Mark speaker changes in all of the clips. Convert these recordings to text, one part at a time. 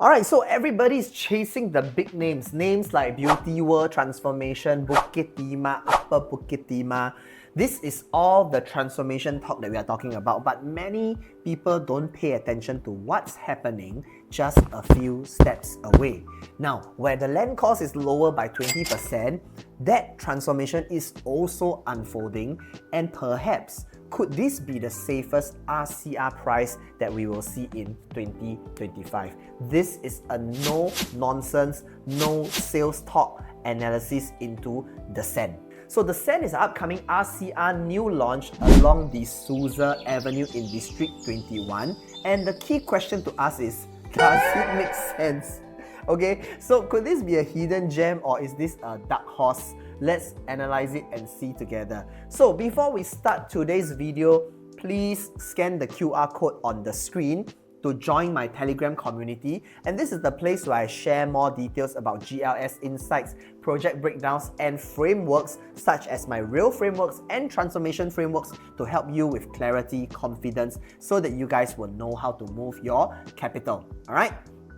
Speaker 1: Alright, so everybody's chasing the big names. Names like Beauty World Transformation, Bukit Timah, Upper Bukit Timah. This is all the transformation talk that we are talking about, but many people don't pay attention to what's happening just a few steps away. Now, where the land cost is lower by 20%, that transformation is also unfolding, and perhaps could this be the safest RCR price that we will see in 2025? This is a no-nonsense, no sales talk analysis into the Sen. So the Sen is an upcoming RCR new launch along the Souza Avenue in District 21. And the key question to ask is, does it make sense? Okay, so could this be a hidden gem or is this a dark horse? Let's analyze it and see together. So before we start today's video, please scan the QR code on the screen to join my Telegram community, and this is the place where I share more details about GLS insights, project breakdowns, and frameworks such as my real frameworks and transformation frameworks to help you with clarity, confidence, so that you guys will know how to move your capital. Alright?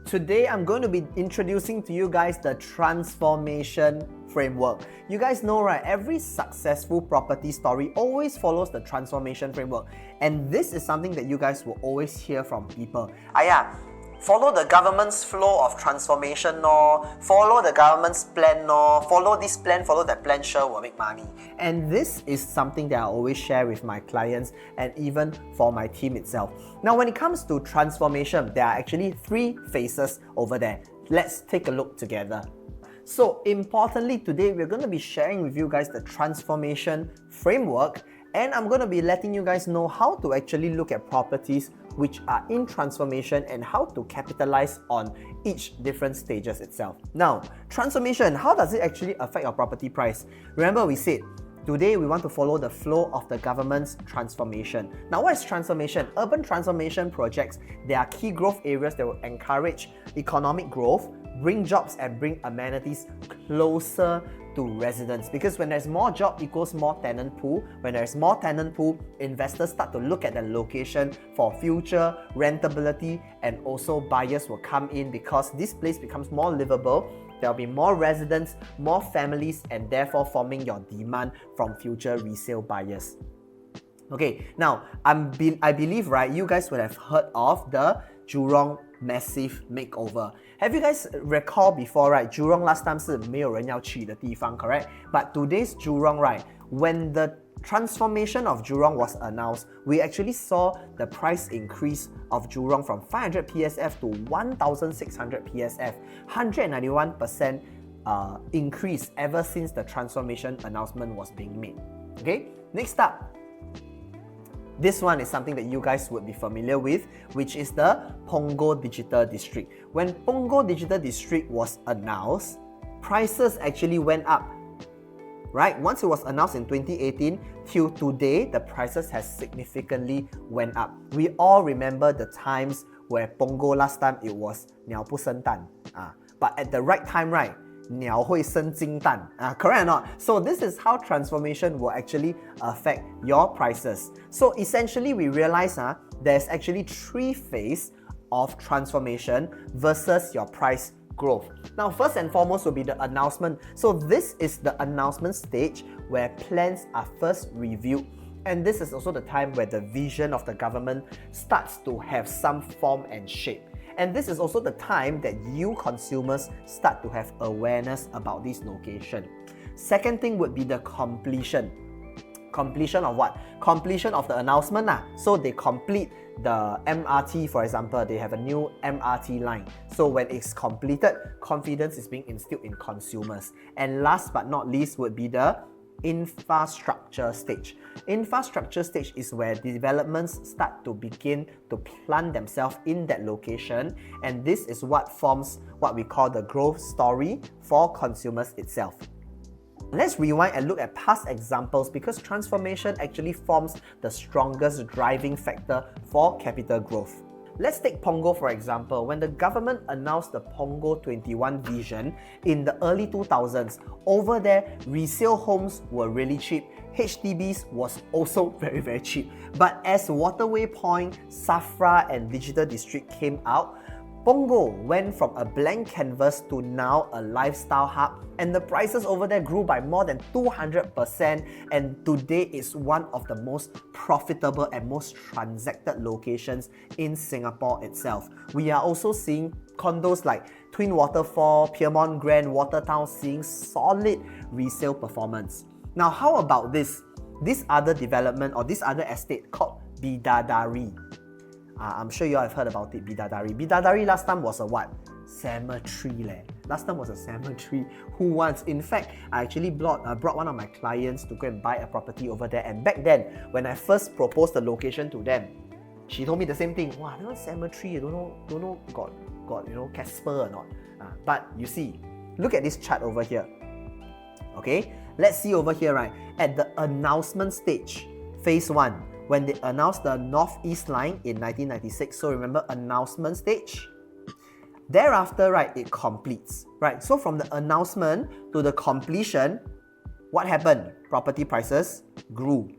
Speaker 1: Today, I'm going to be introducing to you guys the transformation framework. You guys know, right? Every successful property story always follows the transformation framework. And this is something that you guys will always hear from people. Follow the government's flow of transformation, no. Follow the government's plan, no. Follow this plan, follow that plan, sure will make money. And this is something that I always share with my clients and even for my team itself. Now, when it comes to transformation, there are actually 3 phases over there. Let's take a look together. So importantly, today we're going to be sharing with you guys the transformation framework, and I'm going to be letting you guys know how to actually look at properties which are in transformation and how to capitalize on each different stages itself. Now, transformation, how does it actually affect your property price? Remember we said, today we want to follow the flow of the government's transformation. Now, what is transformation? Urban transformation projects, they are key growth areas that will encourage economic growth, bring jobs and bring amenities closer to residents, because when there's more job equals more tenant pool. When there's more tenant pool, investors start to look at the location for future rentability, and also buyers will come in because this place becomes more livable. There'll be more residents, more families, and therefore forming your demand from future resale buyers. Okay, now I believe, right, you guys would have heard of the Jurong massive makeover. Have you guys recall before, right? Jurong last time 是没有人要去的地方, correct? But today's Jurong, right? When the transformation of Jurong was announced, we actually saw the price increase of Jurong from 500 PSF to 1,600 PSF, 191% increase ever since the transformation announcement was being made. Okay, next up. This one is something that you guys would be familiar with, which is the Punggol Digital District. When Punggol Digital District was announced, prices actually went up. Right? Once it was announced in 2018, till today, the prices has significantly went up. We all remember the times where Punggol last time it was 鸟不生蛋. But at the right time, right? 鸟会生金蛋. Correct or not? So this is how transformation will actually affect your prices. So essentially, we realize there's actually 3 phases of transformation versus your price growth. Now, first and foremost will be the announcement. So this is the announcement stage where plans are first reviewed. And this is also the time where the vision of the government starts to have some form and shape. And this is also the time that you consumers start to have awareness about this location. Second thing would be the completion. Completion of what? Completion of the announcement. So they complete the MRT, for example, they have a new MRT line. So when it's completed, confidence is being instilled in consumers. And last but not least would be the infrastructure stage. Infrastructure stage is where developments start to begin to plant themselves in that location, and this is what forms what we call the growth story for consumers itself. Let's rewind and look at past examples, because transformation actually forms the strongest driving factor for capital growth. Let's take Punggol for example. When the government announced the Punggol 21 vision in the early 2000s, over there, resale homes were really cheap. HDBs was also very cheap. But as Waterway Point, Safra and Digital District came out, Punggol went from a blank canvas to now a lifestyle hub, and the prices over there grew by more than 200%, and today it's one of the most profitable and most transacted locations in Singapore itself. We are also seeing condos like Twin Waterfall, Piermont Grand, Watertown seeing solid resale performance. Now, how about this other development or this other estate called Bidadari? I'm sure you all have heard about it, Bidadari. Bidadari last time was a what? Cemetery. Last time was a cemetery. Who wants? In fact, I actually brought one of my clients to go and buy a property over there. And back then, when I first proposed the location to them, she told me the same thing. Wow, that cemetery. I don't know, got Casper or not. But you see, look at this chart over here. Okay, let's see over here, right? At the announcement stage, phase 1. When they announced the Northeast Line in 1996. So remember, announcement stage. Thereafter, right, it completes. Right, so from the announcement to the completion, what happened? Property prices grew.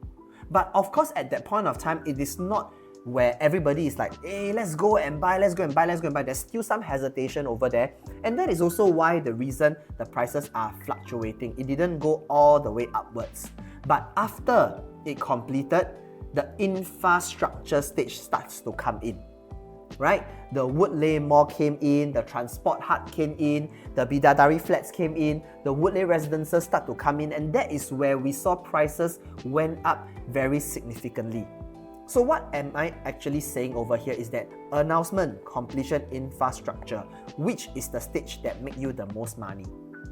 Speaker 1: But of course, at that point of time, it is not where everybody is like, hey, let's go and buy. There's still some hesitation over there. And that is also why the reason the prices are fluctuating. It didn't go all the way upwards. But after it completed, the infrastructure stage starts to come in, right? The Woodleigh Mall came in, the Transport Hut came in, the Bidadari flats came in, the Woodleigh residences start to come in, and that is where we saw prices went up very significantly. So what am I actually saying over here is that announcement, completion, infrastructure, which is the stage that make you the most money?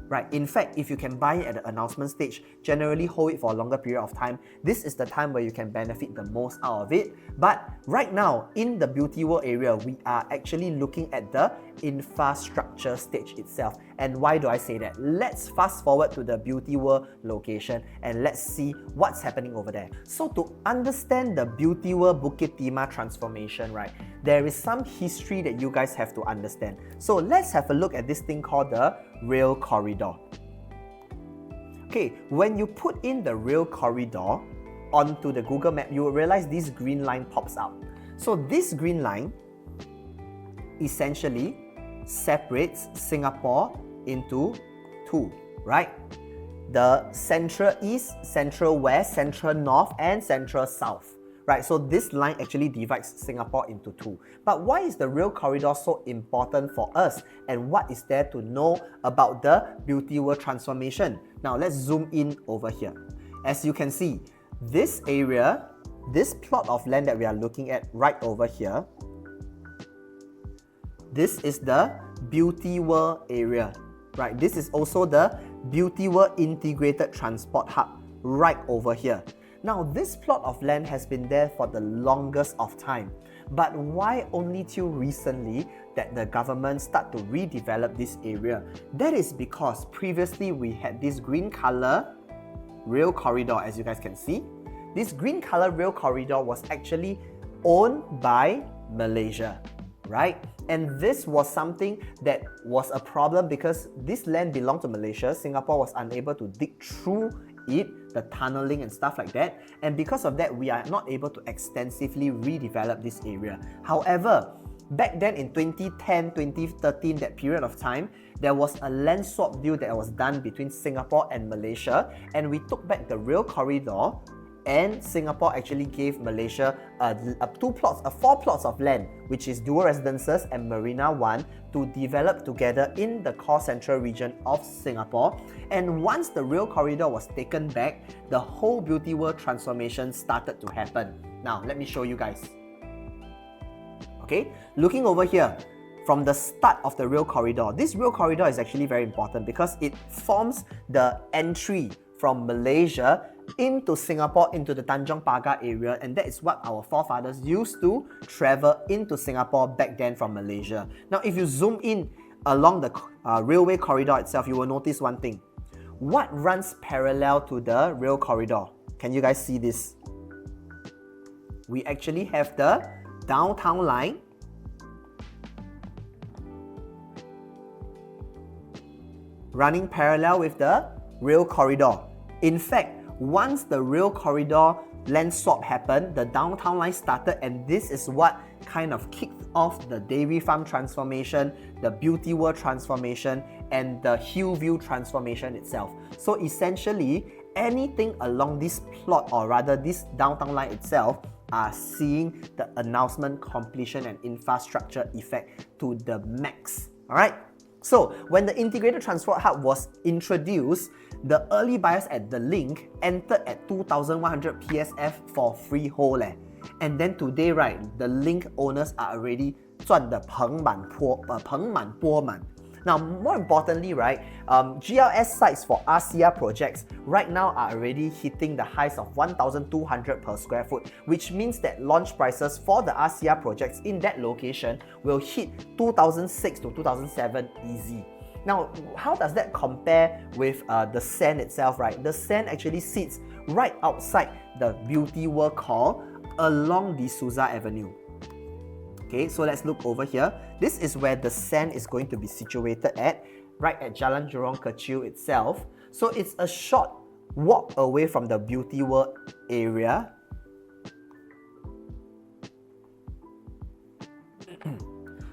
Speaker 1: Right. In fact, if you can buy it at the announcement stage, generally hold it for a longer period of time, this is the time where you can benefit the most out of it. But right now, in the Beauty World area, we are actually looking at the infrastructure stage itself. And why do I say that? Let's fast forward to the Beauty World location and let's see what's happening over there. So to understand the Beauty World Bukit Timah transformation, right, there is some history that you guys have to understand. So let's have a look at this thing called the rail corridor. Okay, when you put in the rail corridor onto the Google map, you will realize this green line pops out. So this green line essentially separates Singapore into two, right? The Central East, Central West, Central North, and Central South. Right, so this line actually divides Singapore into two. But why is the rail corridor so important for us? And what is there to know about the Beauty World transformation? Now let's zoom in over here. As you can see, this area, this plot of land that we are looking at right over here, this is the Beauty World area. Right, this is also the Beauty World Integrated Transport Hub right over here. Now, this plot of land has been there for the longest of time. But why only till recently that the government start to redevelop this area? That is because previously we had this green color rail corridor, as you guys can see. This green color rail corridor was actually owned by Malaysia, right? And this was something that was a problem because this land belonged to Malaysia. Singapore was unable to dig through it, the tunneling and stuff like that, and because of that we are not able to extensively redevelop this area. However, back then in 2010, 2013, that period of time, there was a land swap deal that was done between Singapore and Malaysia, and we took back the rail corridor, and Singapore actually gave Malaysia four plots of land, which is dual residences and Marina 1, to develop together in the core central region of Singapore. And once the rail corridor was taken back, the whole Beauty World transformation started to happen. Now, let me show you guys. Okay, looking over here, from the start of the rail corridor, this rail corridor is actually very important because it forms the entry from Malaysia into Singapore, into the Tanjong Pagar area, and that is what our forefathers used to travel into Singapore back then from Malaysia. Now, if you zoom in along the railway corridor itself, you will notice one thing. What runs parallel to the rail corridor? Can you guys see this? We actually have the downtown line, running parallel with the rail corridor. In fact, once the rail corridor land swap happened, the downtown line started, and this is what kind of kicked of the dairy farm transformation, the Beauty World transformation, and the Hillview transformation itself. So essentially, anything along this plot, or rather this downtown line itself, are seeing the announcement, completion, and infrastructure effect to the max. Alright? So, when the integrated transport hub was introduced, the early buyers at The Linq entered at 2,100 PSF for freehold. And then today, right, The Linq owners are already 赚得盆满钵满. Now, more importantly, right, GLS sites for RCR projects right now are already hitting the highs of 1,200 per square foot, which means that launch prices for the RCR projects in that location will hit 2006 to 2007 easy. Now, how does that compare with the Sen itself, right? The Sen actually sits right outside the Beauty World Core along the Souza Avenue. Okay, so let's look over here. This is where the Sen is going to be situated at, right at Jalan Jurong Kecil itself. So it's a short walk away from the Beauty World area.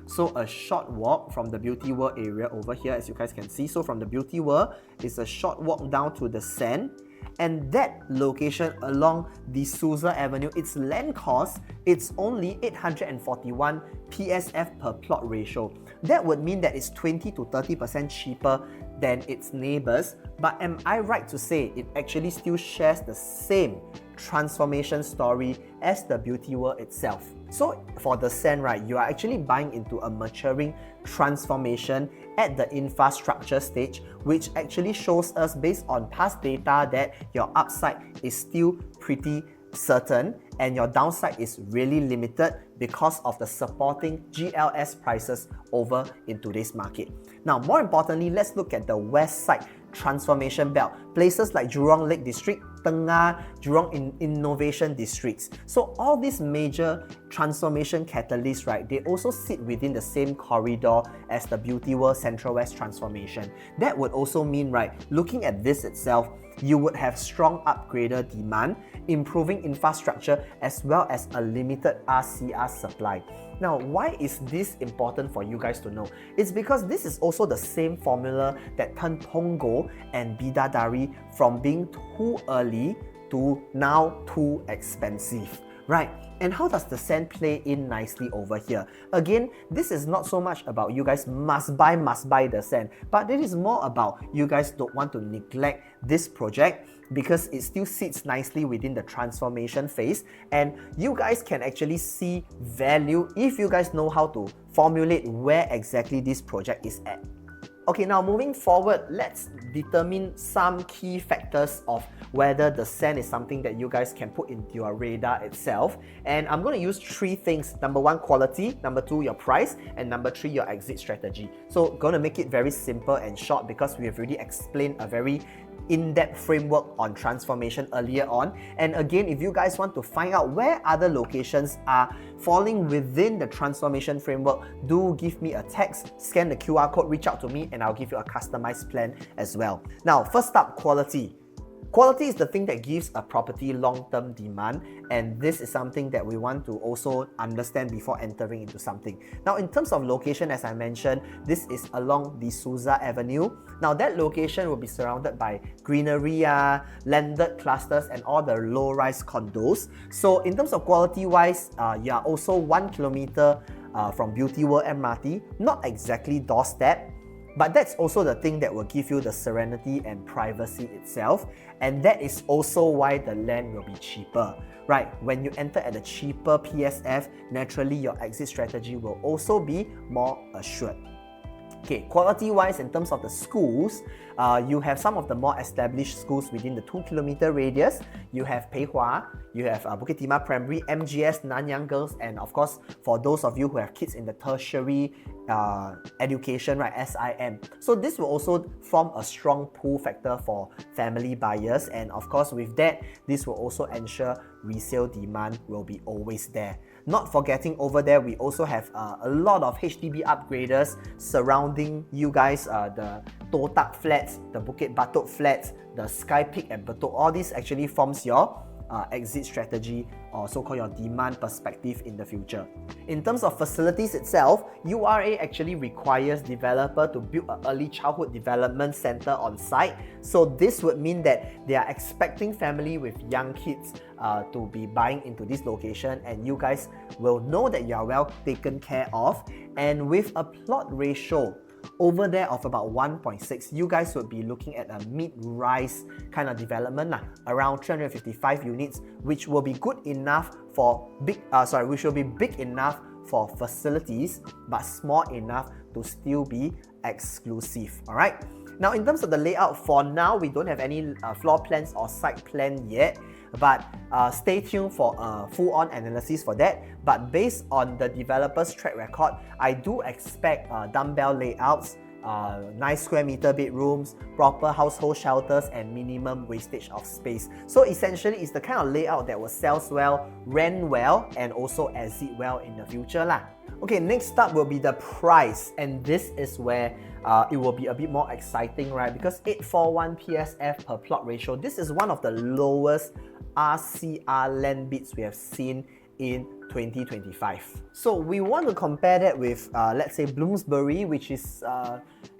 Speaker 1: So a short walk from the Beauty World area over here, as you guys can see. So from the Beauty World, it's a short walk down to the Sen. And that location along the Souza Avenue, its land cost, it's only 841 PSF per plot ratio. That would mean that it's 20 to 30% cheaper than its neighbors. But am I right to say it actually still shares the same transformation story as the Beauty World itself? So for the Sen, right, you are actually buying into a maturing transformation at the infrastructure stage, which actually shows us based on past data that your upside is still pretty certain and your downside is really limited because of the supporting GLS prices over in today's market. Now, more importantly, let's look at the west side transformation belt, places like Jurong Lake District, Tengah, Jurong Innovation Districts. So all these major transformation catalysts, right, they also sit within the same corridor as the Beauty World Central West transformation. That would also mean, right, looking at this itself, you would have strong upgrader demand, improving infrastructure, as well as a limited RCR supply. Now, why is this important for you guys to know? It's because this is also the same formula that turned Condo and Bidadari from being too early to now too expensive, right? And how does the Sen play in nicely over here? Again, this is not so much about you guys must buy the Sen, but it is more about you guys don't want to neglect this project because it still sits nicely within the transformation phase, and you guys can actually see value if you guys know how to formulate where exactly this project is at. Okay, now moving forward, let's determine some key factors of whether the Sen is something that you guys can put into your radar itself. And I'm going to use three things. Number one, quality. Number two, your price. And number three, your exit strategy. So going to make it very simple and short because we have already explained a very in-depth framework on transformation earlier on. And again, if you guys want to find out where other locations are falling within the transformation framework, do give me a text, scan the QR code, reach out to me, and I'll give you a customized plan as well. Now, first up, quality. Quality is the thing that gives a property long-term demand, and this is something that we want to also understand before entering into something. Now, in terms of location, as I mentioned, this is along the Souza Avenue. Now, that location will be surrounded by greenery, landed clusters, and all the low-rise condos. So, in terms of quality-wise, you are also 1 kilometer from Beauty World MRT, not exactly doorstep, but that's also the thing that will give you the serenity and privacy itself. And that is also why the land will be cheaper, right? When you enter at a cheaper PSF, naturally your exit strategy will also be more assured. Okay, quality-wise, in terms of the schools, you have some of the more established schools within the 2 kilometer radius. You have Pei Hwa, you have Bukit Timah Primary, MGS, Nanyang Girls, and of course, for those of you who have kids in the tertiary education, right, SIM. So this will also form a strong pull factor for family buyers, and of course, with that, this will also ensure resale demand will be always there. Not forgetting over there, we also have a lot of HDB upgraders surrounding you guys, the Toh Tak flats, the Bukit Batok flats, the Sky Peak and Betok. All this actually forms your exit strategy or so-called your demand perspective in the future. In terms of facilities itself, URA actually requires developer to build an early childhood development center on site. So this would mean that they are expecting family with young kids to be buying into this location, and you guys will know that you are well taken care of. And with a plot ratio over there of about 1.6, you guys would be looking at a mid-rise kind of development, around 355 units, which will be good enough for which will be big enough for facilities, but small enough to still be exclusive. Alright. Now, in terms of the layout, for now we don't have any floor plans or site plan yet, but stay tuned for a full-on analysis for that. But based on the developer's track record, I do expect dumbbell layouts, nice square meter bedrooms, proper household shelters, and minimum wastage of space. So essentially, it's the kind of layout that will sell well, rent well, and also exit well in the future lah. Okay, next up will be the price, and this is where it will be a bit more exciting, right? Because 841 PSF per plot ratio, this is one of the lowest RCR land bids we have seen in 2025. So we want to compare that with let's say Bloomsbury, which is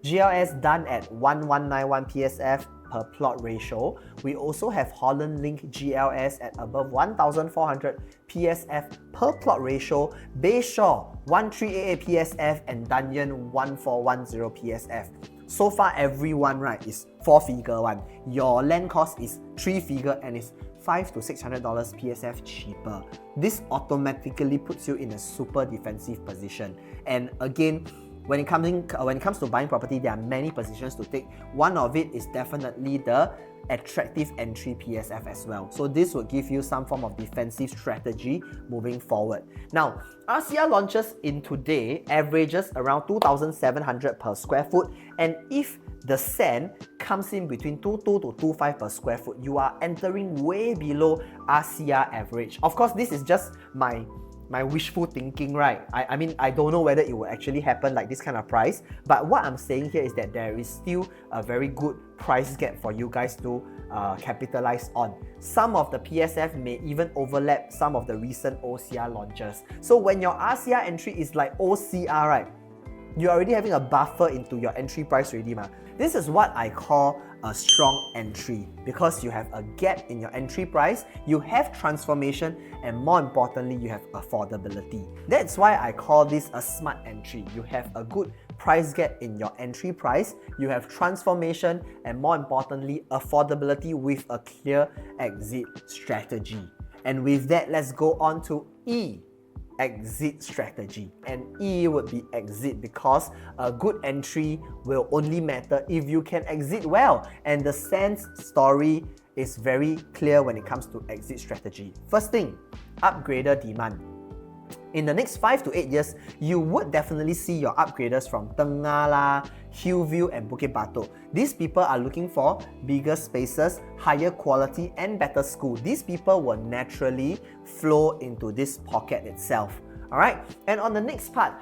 Speaker 1: GLS done at 1191 PSF per plot ratio. We also have Holland Link GLS at above 1400 PSF per plot ratio, Bayshore 1388 PSF, and Dunyan 1410 PSF. So far everyone, right, is 4-figure one. Your land cost is 3-figure and is $500 to $600 PSF cheaper. This automatically puts you in a super defensive position. And again, when it comes to buying property, there are many positions to take. One of it is definitely the attractive entry PSF as well. So this will give you some form of defensive strategy moving forward. Now, RCR launches in today averages around 2,700 per square foot, and if the Sen comes in between 22 to 25 per square foot, you are entering way below RCR average. Of course, this is just my wishful thinking, right? I mean, I don't know whether it will actually happen like this kind of price, but what I'm saying here is that there is still a very good price gap for you guys to capitalize on. Some of the PSF may even overlap some of the recent OCR launches. So when your RCR entry is like OCR, right, you're already having a buffer into your entry price already, ma. This is what I call a strong entry, because you have a gap in your entry price, you have transformation, and more importantly, you have affordability. That's why I call this a smart entry. You have a good price gap in your entry price, you have transformation, and more importantly, affordability with a clear exit strategy. And with that, let's go on to E, exit strategy. And E would be exit, because a good entry will only matter if you can exit well. And the Sen-se story is very clear when it comes to exit strategy. First thing, upgrader demand. In the next 5 to 8 years, you would definitely see your upgraders from Tengah lah, Hillview, and Bukit Batok. These people are looking for bigger spaces, higher quality, and better school. These people will naturally flow into this pocket itself. Alright, and on the next part,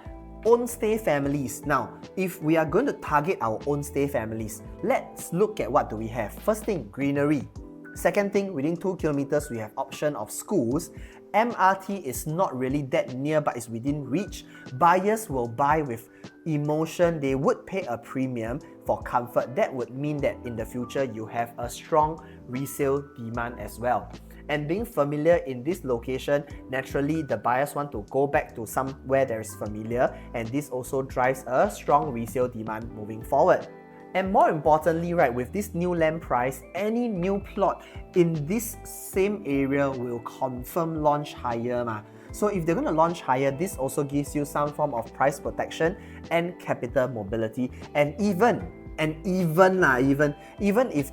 Speaker 1: own stay families. Now, if we are going to target our own stay families, let's look at what do we have. First thing, greenery. Second thing, within 2 kilometers, we have option of schools. MRT is not really that near, but it's within reach. Buyers will buy with emotion. They would pay a premium for comfort. That would mean that in the future, you have a strong resale demand as well. And being familiar in this location, naturally, the buyers want to go back to somewhere that is familiar, and this also drives a strong resale demand moving forward. And more importantly, right, with this new land price, any new plot in this same area will confirm launch higher, ma. So if they're going to launch higher, this also gives you some form of price protection and capital mobility. And even if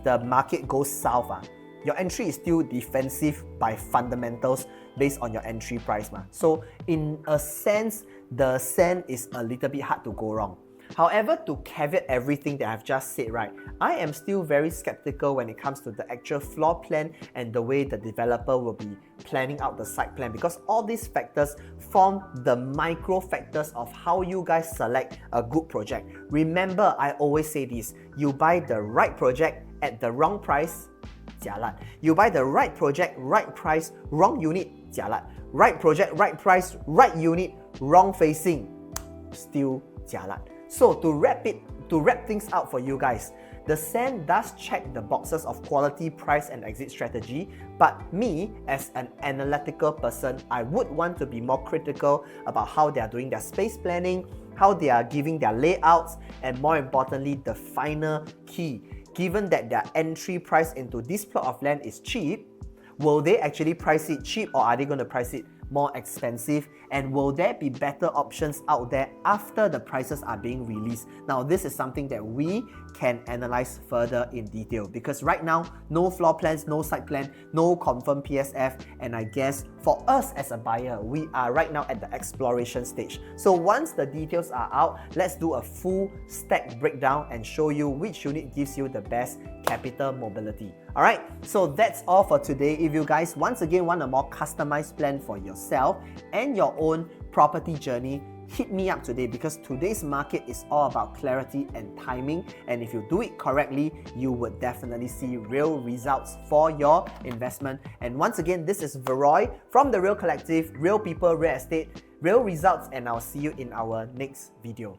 Speaker 1: the market goes south, your entry is still defensive by fundamentals based on your entry price, ma. So in a sense, the Sen is a little bit hard to go wrong. However, to caveat everything that I've just said, right, I am still very skeptical when it comes to the actual floor plan and the way the developer will be planning out the site plan, because all these factors form the micro factors of how you guys select a good project. Remember, I always say this, you buy the right project at the wrong price, jialat. You buy the right project, right price, wrong unit, jialat. Right project, right price, right unit, wrong facing, still jialat. So to wrap things out for you guys, the Sen does check the boxes of quality, price and exit strategy, but me as an analytical person, I would want to be more critical about how they are doing their space planning, how they are giving their layouts, and more importantly, the final key. Given that their entry price into this plot of land is cheap, will they actually price it cheap or are they going to price it more expensive? And will there be better options out there after the prices are being released? Now, this is something that we can analyze further in detail, because right now, no floor plans, no site plan, no confirmed PSF, and I guess for us as a buyer, we are right now at the exploration stage. So once the details are out, let's do a full stack breakdown and show you which unit gives you the best capital mobility. Alright, so that's all for today. If you guys once again want a more customized plan for yourself and your own property journey, hit me up today, because today's market is all about clarity and timing, and if you do it correctly, you would definitely see real results for your investment. And once again, this is Veroy from The Real Collective, Real People, Real Estate, Real Results, and I'll see you in our next video.